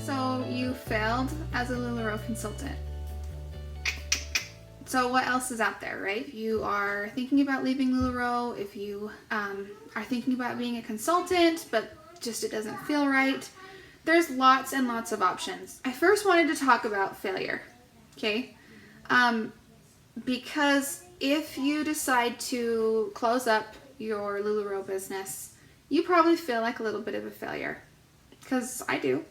So you failed as a Lularoe consultant. So what else is out there, right? If you are thinking about leaving Lularoe, if you are thinking about being a consultant, but just it doesn't feel right, there's lots and lots of options. I first wanted to talk about failure, okay? Because if you decide to close up your Lularoe business, you probably feel like a little bit of a failure, because I do.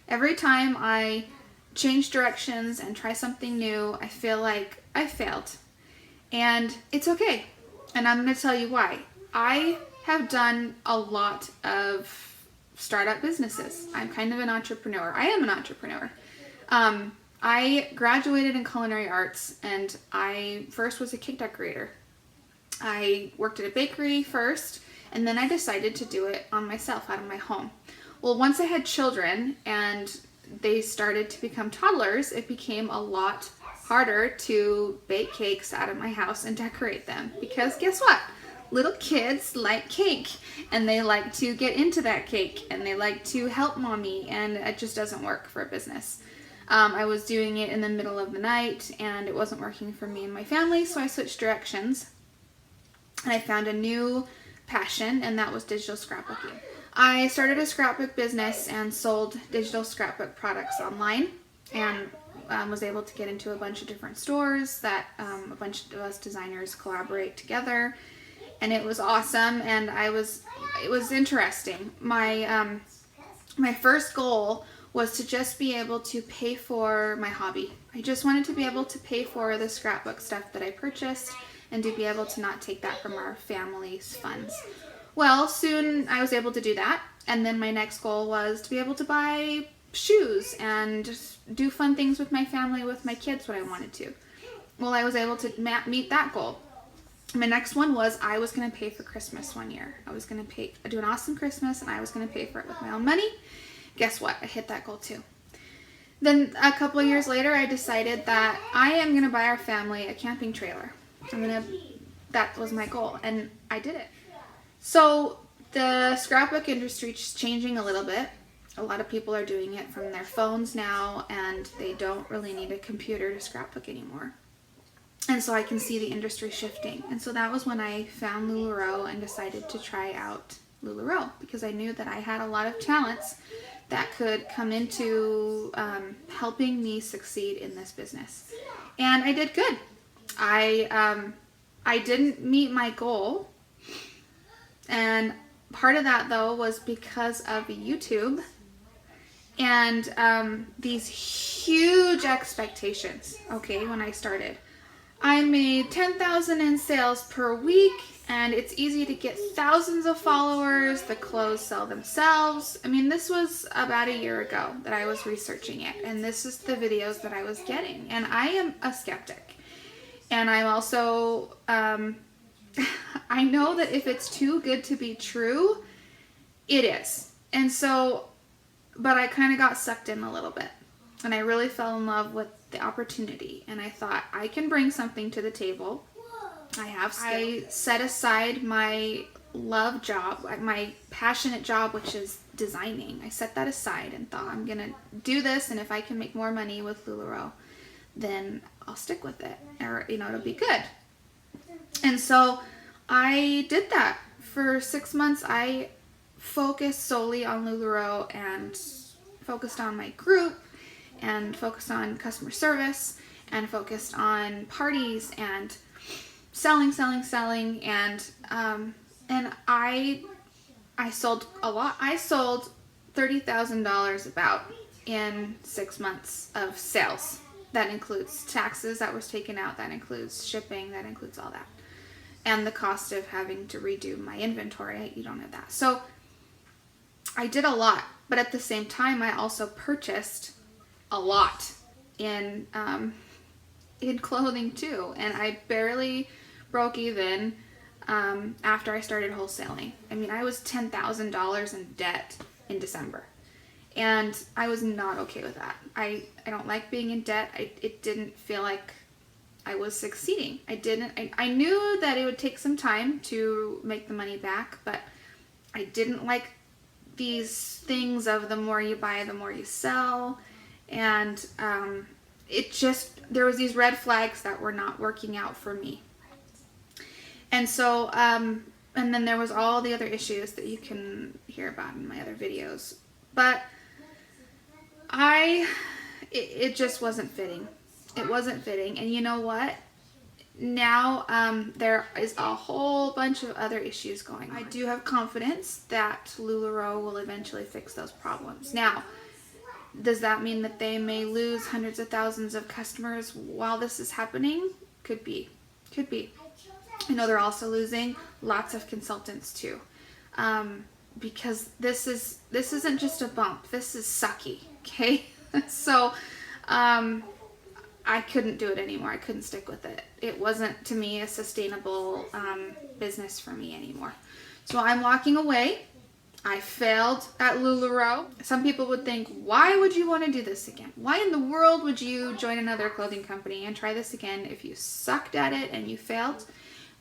Every time I change directions and try something new, I feel like I failed. And it's okay. And I'm going to tell you why. I have done a lot of startup businesses. I'm kind of an entrepreneur. I am an entrepreneur. I graduated in culinary arts, and I first was a cake decorator. I worked at a bakery first, and then I decided to do it on myself out of my home. Well, once I had children and they started to become toddlers, it became a lot harder to bake cakes out of my house and decorate them, because guess what? Little kids like cake, and they like to get into that cake, and they like to help mommy, and it just doesn't work for a business. I was doing it in the middle of the night, and it wasn't working for me and my family, so I switched directions, and I found a new passion, and that was digital scrapbooking. I started a scrapbook business and sold digital scrapbook products online, and was able to get into a bunch of different stores that a bunch of us designers collaborate together, and it was awesome. And it was interesting. My first goal was to just be able to pay for my hobby. I just wanted to be able to pay for the scrapbook stuff that I purchased, and to be able to not take that from our family's funds. Well, soon I was able to do that, and then my next goal was to be able to buy shoes and just do fun things with my family, with my kids when I wanted to. Well, I was able to meet that goal. My next one was I was going to pay for Christmas one year. I was going to do an awesome Christmas, and I was going to pay for it with my own money. Guess what? I hit that goal too. Then a couple of years later, I decided that I am going to buy our family a camping trailer. That was my goal, and I did it. So the scrapbook industry is changing a little bit. A lot of people are doing it from their phones now, and they don't really need a computer to scrapbook anymore. And so I can see the industry shifting. And so that was when I found Lularoe and decided to try out Lularoe, because I knew that I had a lot of talents that could come into helping me succeed in this business. And I did good. I didn't meet my goal. And part of that, though, was because of YouTube and these huge expectations, okay, when I started. I made $10,000 in sales per week, and it's easy to get thousands of followers. The clothes sell themselves. I mean, this was about a year ago that I was researching it, and this is the videos that I was getting. And I am a skeptic. And I'm also... I know that if it's too good to be true, it is. And so, but I kind of got sucked in a little bit, and I really fell in love with the opportunity, and I thought I can bring something to the table. I set aside my love job, my passionate job, which is designing. I set that aside and thought, I'm going to do this, and if I can make more money with Lularoe, then I'll stick with it, or, it'll be good. And so I did that. For 6 months, I focused solely on Lularoe and focused on my group and focused on customer service and focused on parties and selling. And I sold a lot. I sold $30,000 about in 6 months of sales. That includes taxes that was taken out. That includes shipping. That includes all that. And the cost of having to redo my inventory. You don't have that. So I did a lot. But at the same time, I also purchased a lot in clothing too. And I barely broke even after I started wholesaling. I mean, I was $10,000 in debt in December. And I was not okay with that. I don't like being in debt. It didn't feel like I was succeeding. I knew that it would take some time to make the money back, but I didn't like these things of the more you buy, the more you sell. And there was these red flags that were not working out for me. And so, and then there was all the other issues that you can hear about in my other videos. But it just wasn't fitting. It wasn't fitting. And you know what? Now there is a whole bunch of other issues going on. I do have confidence that Lularoe will eventually fix those problems. Now, does that mean that they may lose hundreds of thousands of customers while this is happening? Could be. Could be. I know they're also losing lots of consultants too. Because this isn't just a bump. This is sucky. Okay? So, I couldn't do it anymore. I couldn't stick with it. It wasn't, to me, a sustainable business for me anymore. So I'm walking away. I failed at Lularoe. Some people would think, why would you want to do this again? Why in the world would you join another clothing company and try this again if you sucked at it and you failed?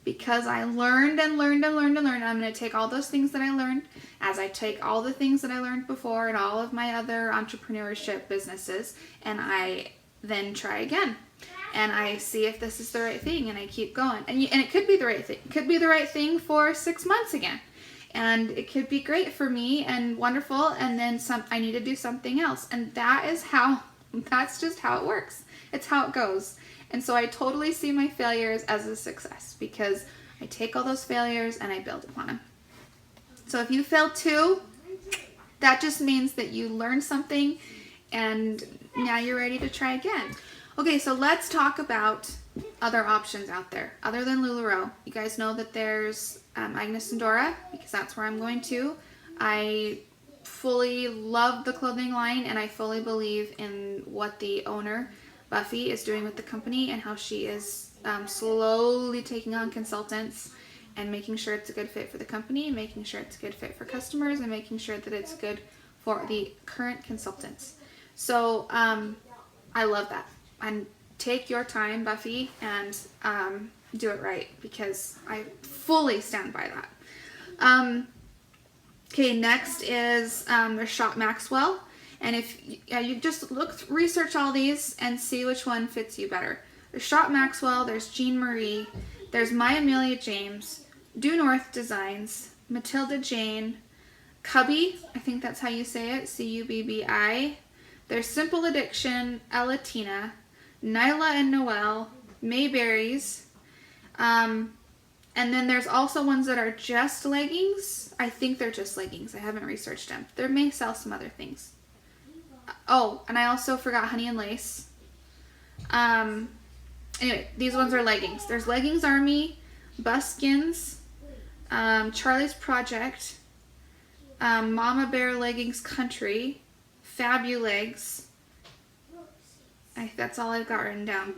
Because I learned and learned and learned and learned. I'm going to take all those things that I learned, as I take all the things that I learned before in all of my other entrepreneurship businesses, and I then try again. And I see if this is the right thing, and I keep going. And it could be the right thing. It could be the right thing for 6 months again. And it could be great for me and wonderful, and then I need to do something else. And that's just how it works. It's how it goes. And so I totally see my failures as a success, because I take all those failures and I build upon them. So if you fail too, that just means that you learned something and now you're ready to try again. Okay, so let's talk about other options out there other than Lularoe. You guys know that there's Agnes and Dora, because that's where I'm going to. I fully love the clothing line, and I fully believe in what the owner, Buffy, is doing with the company, and how she is slowly taking on consultants and making sure it's a good fit for the company, making sure it's a good fit for customers, and making sure that it's good for the current consultants. So I love that. And take your time, Buffy, and do it right, because I fully stand by that. Okay, next is there's Shop Maxwell. And if you just research all these and see which one fits you better. There's Shop Maxwell, there's Jean Marie, there's My Amelia James, Due North Designs, Matilda Jane, Cubby, I think that's how you say it, Cubbi. There's Simple Addiction, Ella Tina, Nyla and Noelle, Mayberries, and then there's also ones that are just leggings. I think they're just leggings. I haven't researched them. They may sell some other things. Oh, and I also forgot Honey and Lace. Anyway, these ones are leggings. There's Leggings Army, Buskins, Charlie's Project, Mama Bear Leggings Country, Fabulegs. That's all I've got written down.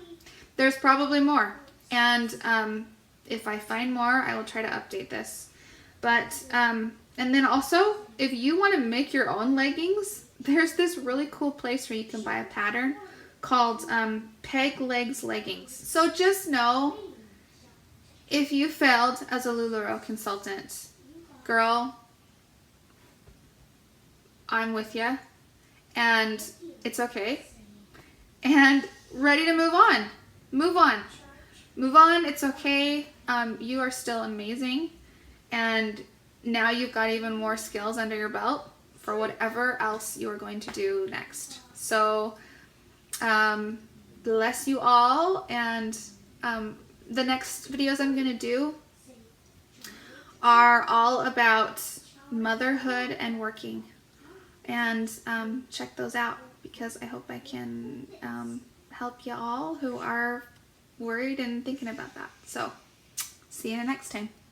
There's probably more. And if I find more, I will try to update this. But, and then also, if you want to make your own leggings, there's this really cool place where you can buy a pattern called Peg Legs Leggings. So just know, if you failed as a Lularoe consultant, girl, I'm with you. And it's okay. And ready to move on. Move on. Move on. It's okay. You are still amazing. And now you've got even more skills under your belt for whatever else you are going to do next. So, bless you all. And the next videos I'm going to do are all about motherhood and working. And check those out, because I hope I can help you all who are worried and thinking about that. So, see you next time.